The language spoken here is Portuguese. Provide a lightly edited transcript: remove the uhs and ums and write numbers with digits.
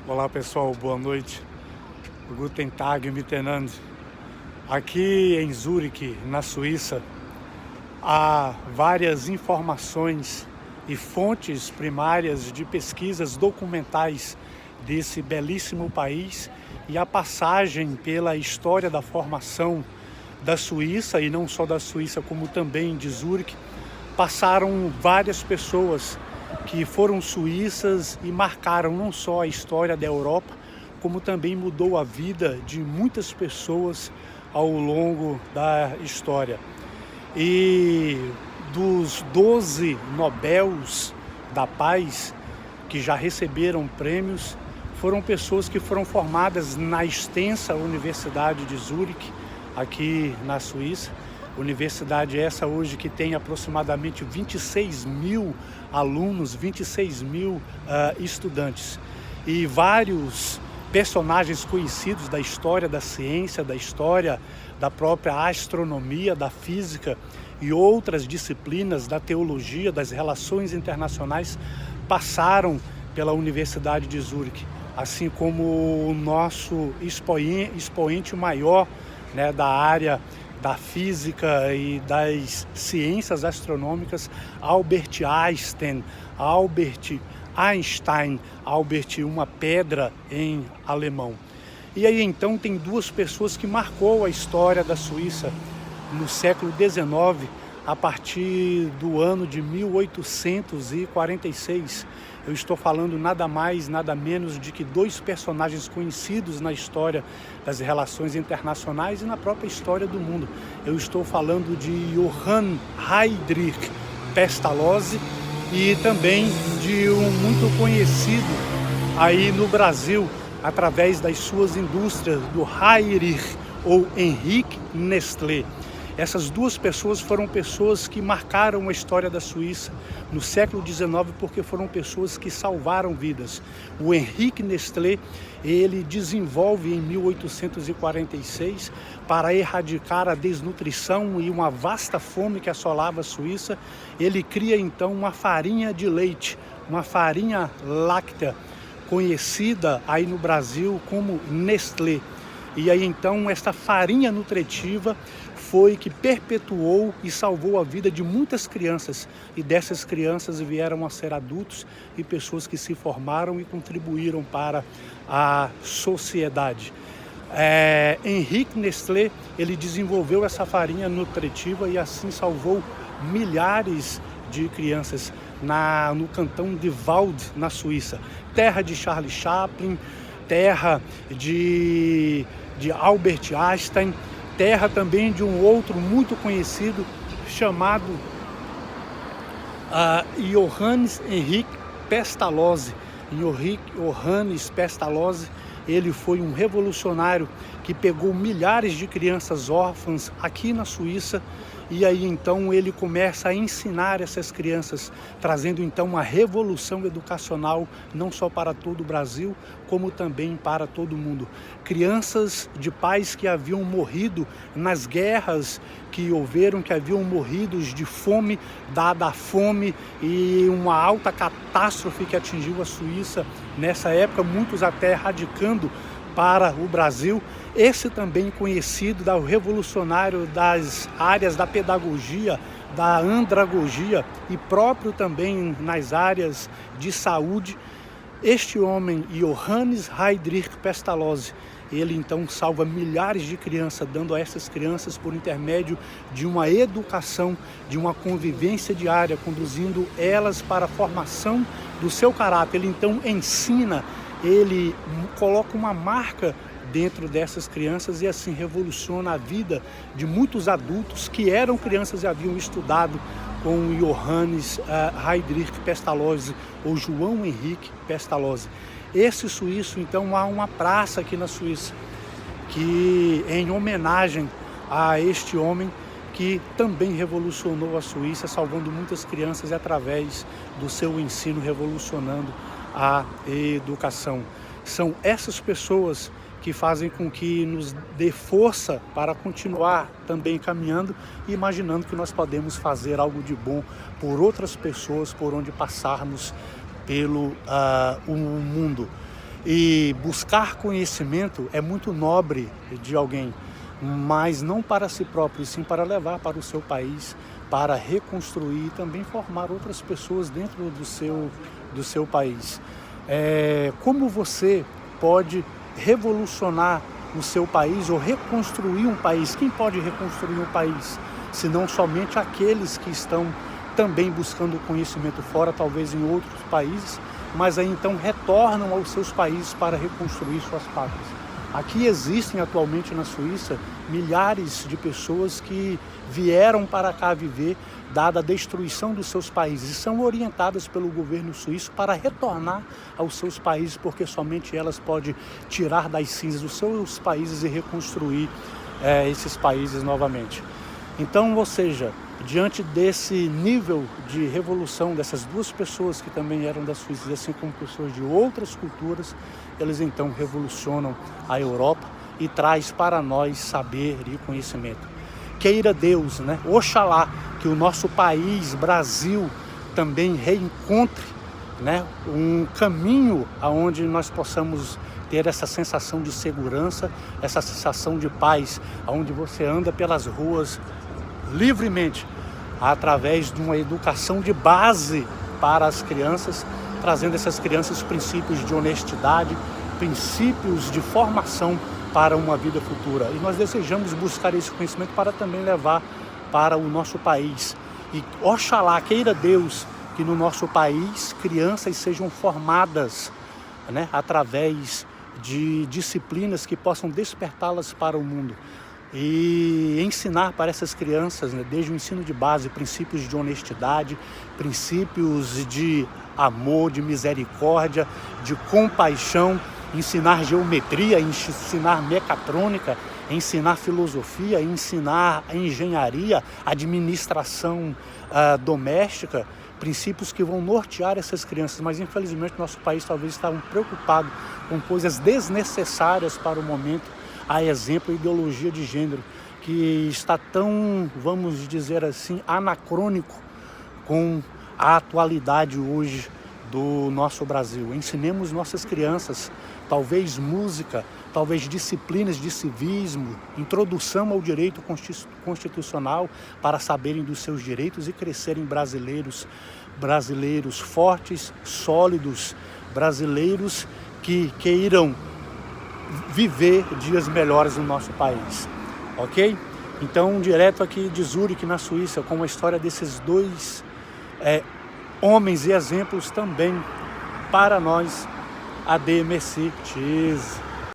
Olá pessoal, boa noite. Guten Tag, miteinander. Aqui em Zurique, na Suíça, há várias informações e fontes primárias de pesquisas documentais desse belíssimo país e a passagem pela história da formação da Suíça, e não só da Suíça, como também de Zurique, passaram várias pessoas que foram suíças e marcaram não só a história da Europa, como também mudou a vida de muitas pessoas ao longo da história. E dos 12 Nobels da Paz que já receberam prêmios, foram pessoas que foram formadas na extensa Universidade de Zurique, aqui na Suíça. Universidade essa hoje que tem aproximadamente 26 mil alunos, 26 mil estudantes. E vários personagens conhecidos da história da ciência, da história da própria astronomia, da física e outras disciplinas da teologia, das relações internacionais, passaram pela Universidade de Zurique, assim como o nosso expoente maior, né, da área da física e das ciências astronômicas, Albert Einstein, Albert, uma pedra em alemão. E aí então tem duas pessoas que marcou a história da Suíça no século XIX, a partir do ano de 1846. Eu estou falando nada mais, nada menos de que dois personagens conhecidos na história das relações internacionais e na própria história do mundo. Eu estou falando de Johann Friedrich Pestalozzi e também de um muito conhecido aí no Brasil, através das suas indústrias, do Heinrich ou Henrique Nestlé. Essas duas pessoas foram pessoas que marcaram a história da Suíça no século XIX, porque foram pessoas que salvaram vidas. O Henrique Nestlé, ele desenvolve em 1846, para erradicar a desnutrição e uma vasta fome que assolava a Suíça, ele cria então uma farinha de leite, uma farinha láctea, conhecida aí no Brasil como Nestlé. E aí então esta farinha nutritiva foi que perpetuou e salvou a vida de muitas crianças, e dessas crianças vieram a ser adultos e pessoas que se formaram e contribuíram para a sociedade. Henrique Nestlé, ele desenvolveu essa farinha nutritiva e assim salvou milhares de crianças no cantão de Vaud, na Suíça, terra de Charles Chaplin, terra de Albert Einstein, terra também de um outro muito conhecido chamado Johannes Henrique Pestalozzi. Johannes Pestalozzi, ele foi um revolucionário que pegou milhares de crianças órfãs aqui na Suíça, e aí então ele começa a ensinar essas crianças, trazendo então uma revolução educacional, não só para todo o Brasil, como também para todo o mundo. Crianças de pais que haviam morrido nas guerras que houveram, que haviam morrido de fome, dada a fome e uma alta catástrofe que atingiu a Suíça nessa época, muitos até radicando para o Brasil. Esse também conhecido da revolucionário das áreas da pedagogia, da andragogia e próprio também nas áreas de saúde. Este homem, Johannes Friedrich Pestalozzi, ele então salva milhares de crianças, dando a essas crianças por intermédio de uma educação, de uma convivência diária, conduzindo elas para a formação do seu caráter. Ele então ensina, ele coloca uma marca dentro dessas crianças e assim revoluciona a vida de muitos adultos que eram crianças e haviam estudado com Johannes Friedrich Pestalozzi, ou João Henrique Pestalozzi. Esse suíço, então, há uma praça aqui na Suíça que em homenagem a este homem que também revolucionou a Suíça, salvando muitas crianças e através do seu ensino revolucionando a educação. São essas pessoas que fazem com que nos dê força para continuar também caminhando e imaginando que nós podemos fazer algo de bom por outras pessoas por onde passarmos pelo o mundo. E buscar conhecimento é muito nobre de alguém, mas não para si próprio, e sim para levar para o seu país, para reconstruir e também formar outras pessoas dentro do seu país. Como você pode revolucionar o seu país ou reconstruir um país? Quem pode reconstruir um país? Se não somente aqueles que estão também buscando conhecimento fora, talvez em outros países, mas aí então retornam aos seus países para reconstruir suas pátrias. Aqui existem atualmente na Suíça milhares de pessoas que vieram para cá viver, dada a destruição dos seus países, e são orientadas pelo governo suíço para retornar aos seus países, porque somente elas podem tirar das cinzas dos seus países e reconstruir esses países novamente. Então, ou seja, diante desse nível de revolução dessas duas pessoas que também eram da Suíça, assim como pessoas de outras culturas, eles então revolucionam a Europa e traz para nós saber e conhecimento. Queira Deus, né? Oxalá que o nosso país, Brasil, também reencontre, né, um caminho aonde nós possamos ter essa sensação de segurança, essa sensação de paz, aonde você anda pelas ruas livremente, através de uma educação de base para as crianças, trazendo essas crianças princípios de honestidade, princípios de formação para uma vida futura. E nós desejamos buscar esse conhecimento para também levar para o nosso país. E oxalá, queira Deus, que no nosso país crianças sejam formadas, né, através de disciplinas que possam despertá-las para o mundo. E ensinar para essas crianças, né, desde o ensino de base, princípios de honestidade, princípios de amor, de misericórdia, de compaixão, ensinar geometria, ensinar mecatrônica, ensinar filosofia, ensinar engenharia, administração doméstica, princípios que vão nortear essas crianças. Mas infelizmente nosso país talvez está preocupado com coisas desnecessárias para o momento, a exemplo, a ideologia de gênero, que está tão, vamos dizer assim, anacrônico com a atualidade hoje do nosso Brasil. Ensinemos nossas crianças, talvez música, talvez disciplinas de civismo, introdução ao direito constitucional para saberem dos seus direitos e crescerem brasileiros fortes, sólidos, brasileiros que queiram viver dias melhores no nosso país, ok? Então, direto aqui de Zurique, na Suíça, com a história desses dois homens e exemplos também para nós, AD Merci. Cheers!